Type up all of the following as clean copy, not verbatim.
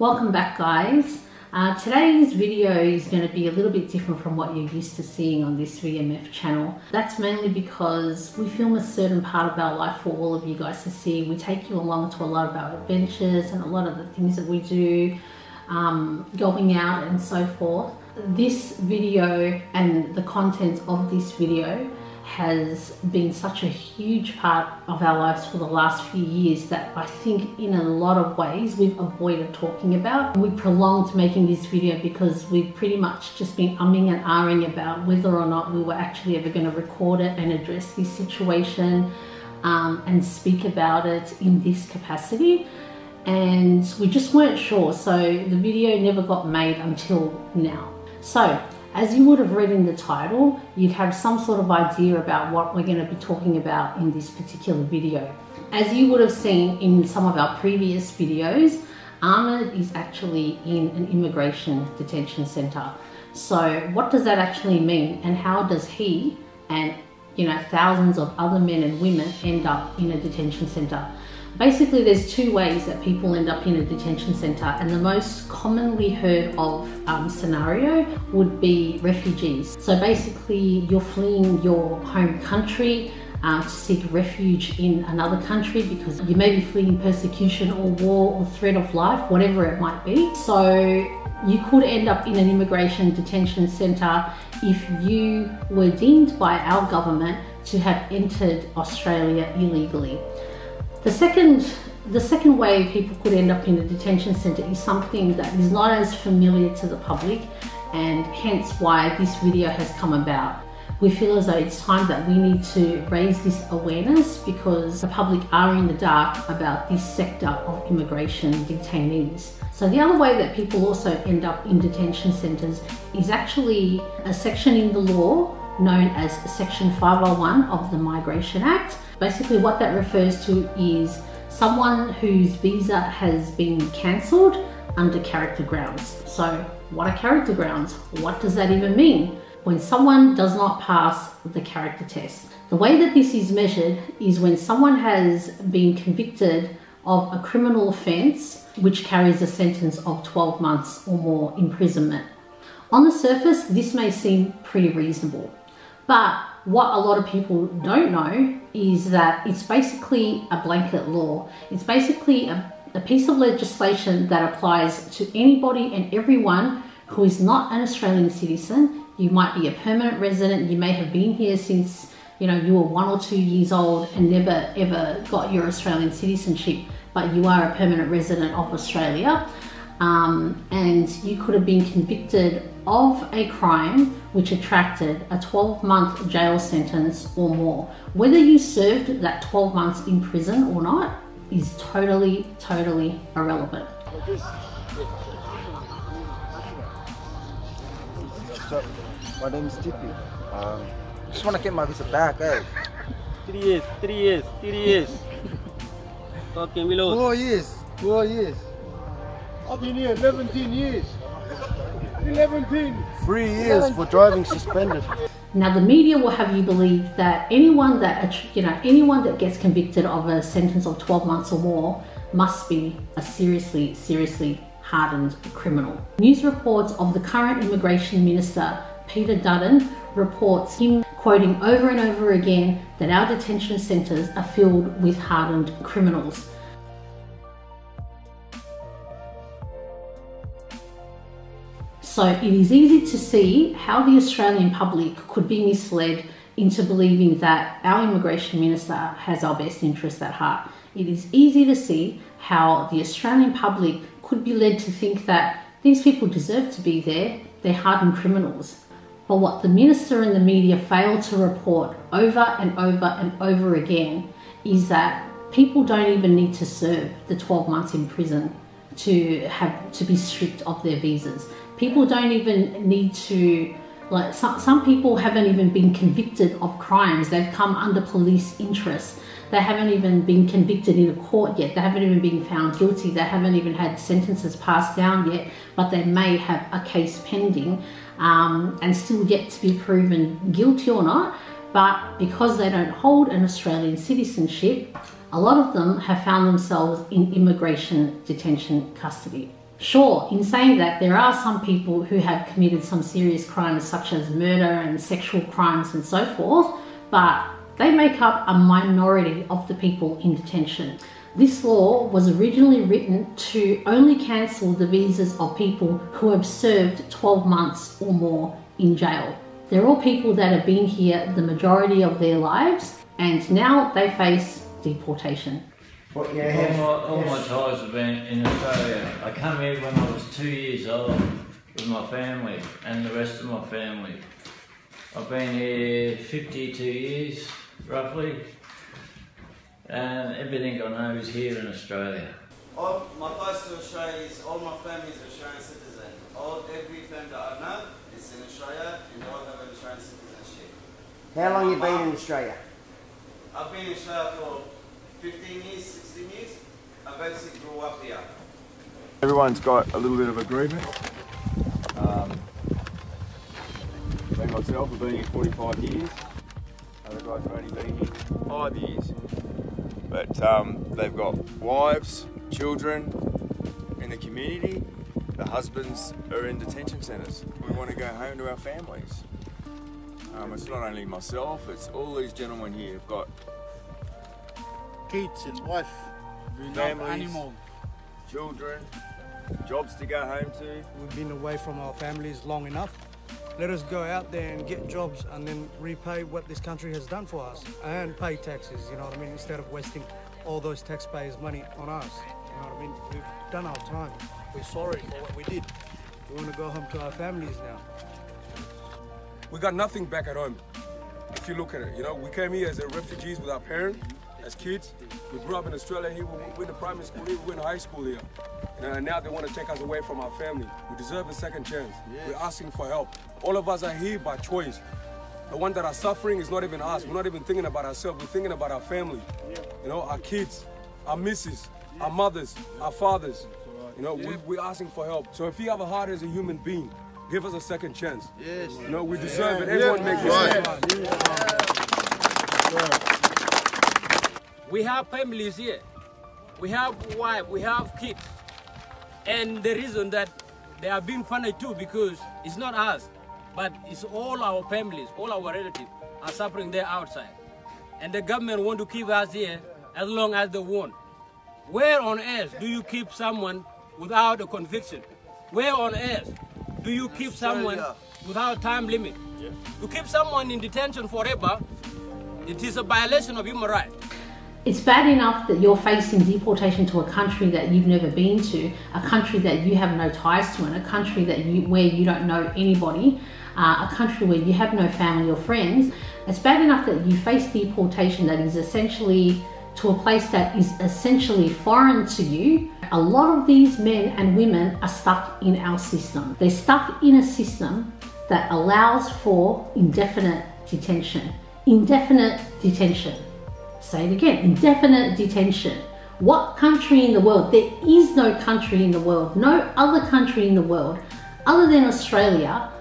Welcome back, guys. Today's video is going to be a little bit different from what you're used to seeing on this VMF channel. That's mainly because we film a certain part of our life for all of you guys to see. We take you along to a lot of our adventures and a lot of the things that we do, going out and so forth. This video and the content of this video has been such a huge part of our lives for the last few years that I think in a lot of ways we've avoided talking about. We prolonged making this video because we've pretty much just been umming and ahhing about whether or not we were actually ever going to record it and address this situation and speak about it in this capacity, and we just weren't sure, so the video never got made until now. So as you would have read in the title, you'd have some sort of idea about what we're going to be talking about in this particular video. As you would have seen in some of our previous videos, Ahmed is actually in an immigration detention center. So what does that actually mean, and how does he and thousands of other men and women end up in a detention center? Basically, there's two ways that people end up in a detention center, and the most commonly heard of scenario would be refugees. So basically, you're fleeing your home country to seek refuge in another country because you may be fleeing persecution or war or threat of life, whatever it might be. So you could end up in an immigration detention center if you were deemed by our government to have entered Australia illegally. The second way people could end up in a detention centre is something that is not as familiar to the public, and hence why this video has come about. We feel as though it's time that we need to raise this awareness because the public are in the dark about this sector of immigration detainees. So the other way that people also end up in detention centres is actually a section in the law known as Section 501 of the Migration Act. Basically what that refers to is someone whose visa has been cancelled under character grounds. So what are character grounds? What does that even mean? When someone does not pass the character test. The way that this is measured is when someone has been convicted of a criminal offence which carries a sentence of 12 months or more imprisonment. On the surface, this may seem pretty reasonable, but what a lot of people don't know is that it's basically a blanket law. It's basically a piece of legislation that applies to anybody and everyone who is not an Australian citizen. You might be a permanent resident, you may have been here since you were 1 or 2 years old and never ever got your Australian citizenship, but you are a permanent resident of Australia. And you could have been convicted of a crime which attracted a 12-month jail sentence or more. Whether you served that 12 months in prison or not is totally irrelevant. So, my name is Tippy. Just want to get my visa back, eh? 3 years. Talking below. 4 years. I've been here 17 years. 3 years for driving suspended. Now the media will have you believe that anyone that gets convicted of a sentence of 12 months or more must be a seriously hardened criminal. News reports of the current immigration minister, Peter Dutton, reports him quoting over and over again that our detention centres are filled with hardened criminals. So it is easy to see how the Australian public could be misled into believing that our immigration minister has our best interests at heart. It is easy to see how the Australian public could be led to think that these people deserve to be there, they're hardened criminals. But what the minister and the media fail to report over and over again is that people don't even need to serve the 12 months in prison to be stripped of their visas. People don't even need to, some people haven't even been convicted of crimes. They've come under police interest. They haven't even been convicted in a court yet. They haven't even been found guilty. They haven't even had sentences passed down yet, but they may have a case pending and still yet to be proven guilty or not. But because they don't hold an Australian citizenship, a lot of them have found themselves in immigration detention custody. Sure, in saying that, there are some people who have committed some serious crimes such as murder and sexual crimes and so forth, but they make up a minority of the people in detention. This law was originally written to only cancel the visas of people who have served 12 months or more in jail. They're all people that have been here the majority of their lives, and now they face deportation. All my ties have been in Australia. I came here when I was 2 years old with my family and the rest of my family. I've been here 52 years, roughly, and everything I know is here in Australia. My ties to Australia is all my family is Australian citizen. Every family that I know is in Australia and they all have an Australian citizenship. How long you been in Australia? I've been in Australia for 15 years, 16 years. I basically grew up here. Everyone's got a little bit of agreement. Like myself, I've been here 45 years. Other guys have only been here 5 years. But they've got wives, children in the community. The husbands are in detention centres. We want to go home to our families. It's not only myself, it's all these gentlemen here have got Kids and wife, families, animal. children, jobs to go home to. We've been away from our families long enough. Let us go out there and get jobs and then repay what this country has done for us and pay taxes, you know what I mean, instead of wasting all those taxpayers' money on us. You know what I mean? We've done our time. We're sorry for what we did. We want to go home to our families now. We got nothing back at home. If you look at it, you know, we came here as refugees with our parents, as kids. We grew up in Australia here, we went to primary school here, we went to high school here. You know, and now they want to take us away from our family. We deserve a second chance. Yes. We're asking for help. All of us are here by choice. The ones that are suffering is not even us. We're not even thinking about ourselves, we're thinking about our family. You know, our kids, our missus, our mothers, our fathers. You know, we're asking for help. So if you have a heart as a human being, give us a second chance. Yes. You know, we deserve it. Everyone makes mistakes. We have families here. We have wife, we have kids. And the reason that they are being punished too, because it's not us, but it's all our families, all our relatives are suffering there outside. And the government want to keep us here as long as they want. Where on earth do you keep someone without a conviction? Where on earth do you keep someone without time limit? To keep someone in detention forever, it is a violation of human rights. It's bad enough that you're facing deportation to a country that you've never been to, a country that you have no ties to, and a country that where you don't know anybody, a country where you have no family or friends. It's bad enough that you face deportation that is essentially to a place that is essentially foreign to you. A lot of these men and women are stuck in our system. They're stuck in a system that allows for indefinite detention. Indefinite detention. Say it again, indefinite detention. What country in the world? There is no country in the world, no other country in the world other than Australia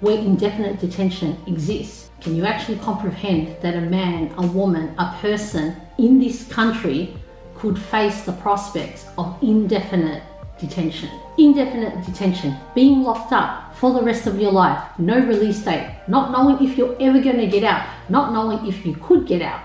where indefinite detention exists. Can you actually comprehend that a man, a woman, a person in this country could face the prospects of indefinite detention? Indefinite detention, being locked up for the rest of your life, no release date, not knowing if you're ever going to get out, not knowing if you could get out.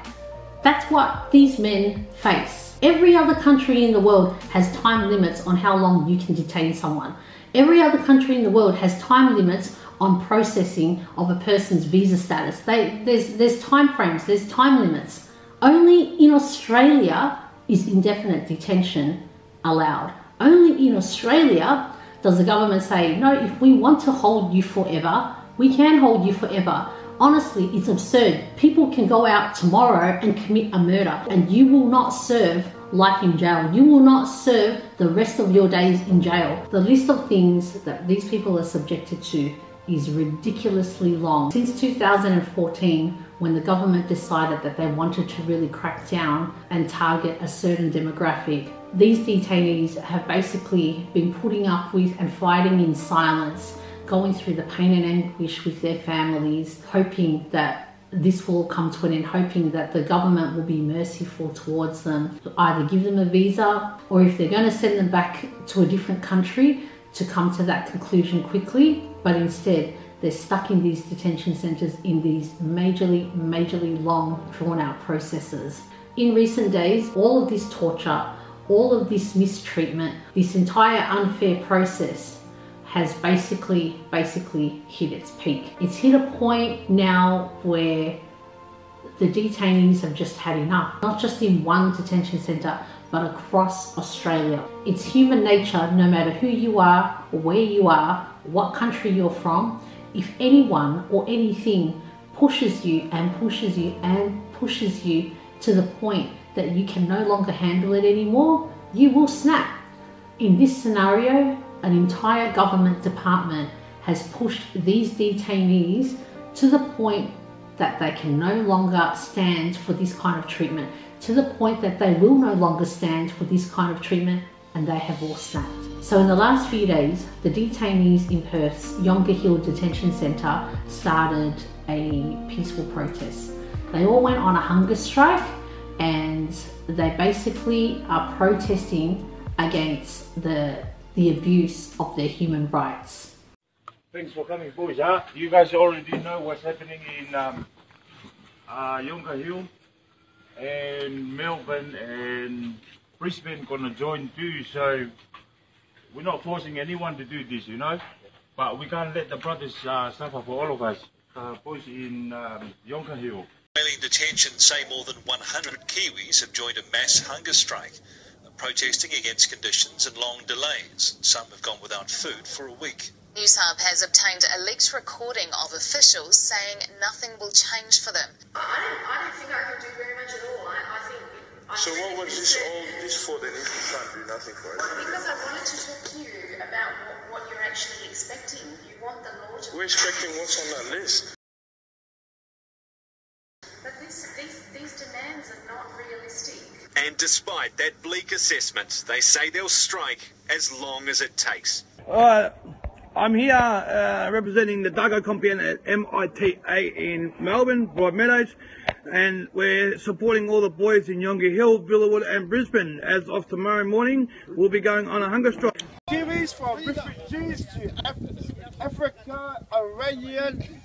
That's what these men face. Every other country in the world has time limits on how long you can detain someone. Every other country in the world has time limits on processing of a person's visa status. There's time frames, there's time limits. Only in Australia is indefinite detention allowed. Only in Australia does the government say, no, if we want to hold you forever, we can hold you forever. Honestly, it's absurd. People can go out tomorrow and commit a murder and you will not serve life in jail. You will not serve the rest of your days in jail. The list of things that these people are subjected to is ridiculously long. Since 2014, when the government decided that they wanted to really crack down and target a certain demographic, these detainees have basically been putting up with and fighting in silence, going through the pain and anguish with their families, hoping that this will come to an end, hoping that the government will be merciful towards them, either give them a visa, or if they're going to send them back to a different country, to come to that conclusion quickly, but instead they're stuck in these detention centres in these majorly long, drawn out processes. In recent days, all of this torture, all of this mistreatment, this entire unfair process has basically hit its peak. It's hit a point now where the detainees have just had enough, not just in one detention centre, but across Australia. It's human nature, no matter who you are, or where you are, what country you're from, if anyone or anything pushes you and pushes you and pushes you to the point that you can no longer handle it anymore, you will snap. In this scenario, an entire government department has pushed these detainees to the point that they can no longer stand for this kind of treatment, to the point that they will no longer stand for this kind of treatment, and they have all snapped. So in the last few days, the detainees in Perth's Yongah Hill Detention Centre started a peaceful protest. They all went on a hunger strike, and they basically are protesting against the abuse of their human rights. Thanks for coming, boys. You guys already know what's happening in Yongah Hill, and Melbourne and Brisbane gonna join too, so we're not forcing anyone to do this, you know, but we can't let the brothers suffer for all of us. Boys in Yongah Hill. Australian detention say more than 100 Kiwis have joined a mass hunger strike, protesting against conditions and long delays. Some have gone without food for a week. Newshub has obtained a leaked recording of officials saying nothing will change for them. I don't think I can do very much at all. So what was all this for then if you can't do nothing for it? Because I wanted to talk to you about what you're actually expecting. You want the law to... We're expecting what's on that list. But these demands are not realistic. And despite that bleak assessment, they say they'll strike as long as it takes. I'm here representing the Dago compound at MITA in Melbourne, Broadmeadows, and we're supporting all the boys in Yongah Hill, Villawood and Brisbane. As of tomorrow morning, we'll be going on a hunger strike. Kiwis from refugees to Africa, Iranian,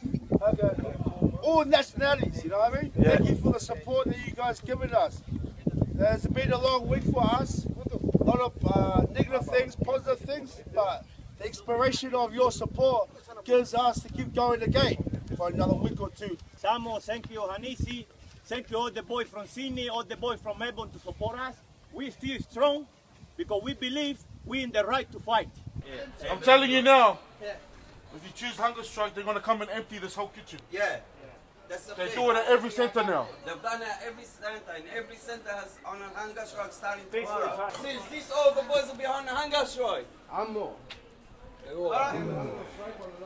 all nationalities, you know what I mean? Yeah. Thank you for the support that you guys given us. It's been a long week for us, a lot of negative things, positive things, but the inspiration of your support gives us to keep going again for another week or two. Samo, thank you, Hanisi. Thank you all the boys from Sydney, all the boys from Melbourne to support us. We feel strong because we believe we're in the right to fight. Yeah. I'm telling you now, if you choose hunger strike, they're going to come and empty this whole kitchen. Yeah. That's the they thing. do it at every centre now. They've done it at every centre, and every centre has on a hunger strike starting tomorrow. Since this all the boys will be on a hunger strike. I'm more. Alright,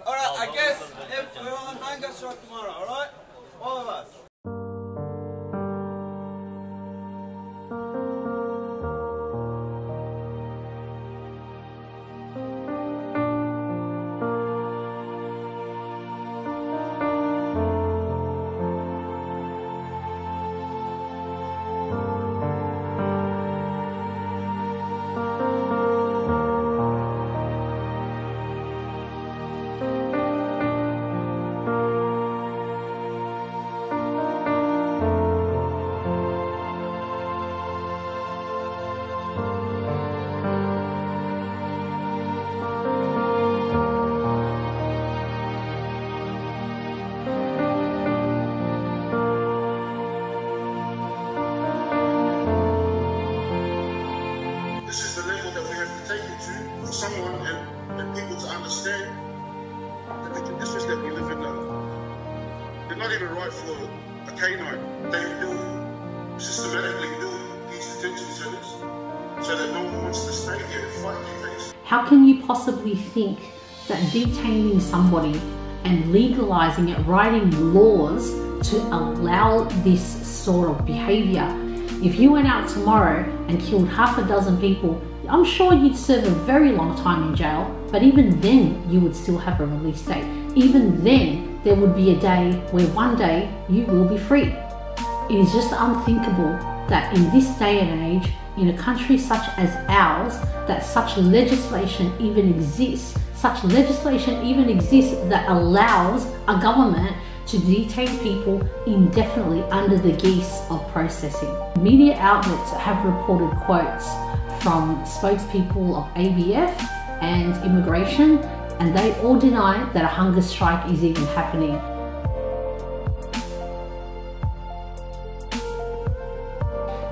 I guess if we're on hunger strike tomorrow, alright? All of us. This is the level that we have to take it to for someone and people to understand that the conditions that we live in they're not even right for a canine. They build, systematically build these detention centres so that no one wants to stay here and fight these things. How can you possibly think that detaining somebody and legalising it, writing laws to allow this sort of behaviour? If you went out tomorrow and killed half a dozen people, I'm sure you'd serve a very long time in jail, but even then you would still have a release date. Even then there would be a day where one day you will be free. It is just unthinkable that in this day and age in a country such as ours that such legislation even exists. Such legislation even exists that allows a government to detain people indefinitely under the guise of processing. Media outlets have reported quotes from spokespeople of ABF and immigration, and they all deny that a hunger strike is even happening.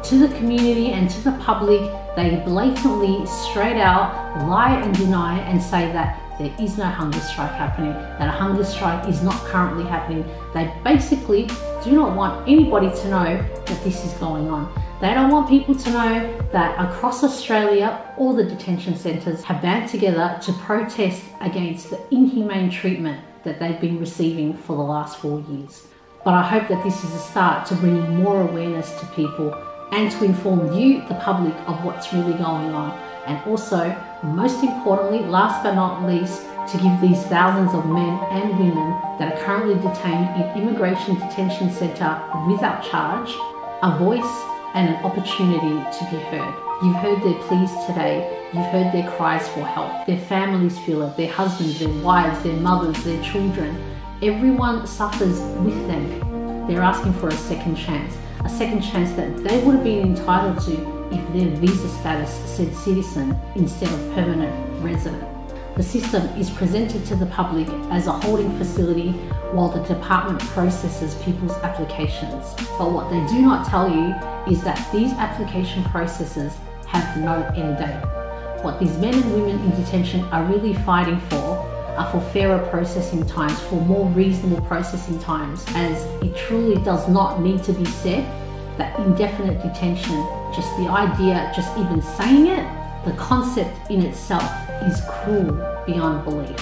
To the community and to the public, they blatantly, straight out, lie and deny and say that there is no hunger strike happening, that a hunger strike is not currently happening. They basically do not want anybody to know that this is going on. They don't want people to know that across Australia, all the detention centres have band together to protest against the inhumane treatment that they've been receiving for the last 4 years. But I hope that this is a start to bringing more awareness to people and to inform you, the public, of what's really going on. And also, most importantly, last but not least, to give these thousands of men and women that are currently detained in Immigration Detention Centre without charge a voice and an opportunity to be heard. You've heard their pleas today, you've heard their cries for help. Their families feel it, their husbands, their wives, their mothers, their children. Everyone suffers with them. They're asking for a second chance that they would have been entitled to if their visa status said citizen instead of permanent resident. The system is presented to the public as a holding facility while the department processes people's applications. But what they do not tell you is that these application processes have no end date. What these men and women in detention are really fighting for are for fairer processing times, for more reasonable processing times, as it truly does not need to be said that indefinite detention, just the idea, just even saying it, the concept in itself is cruel beyond belief.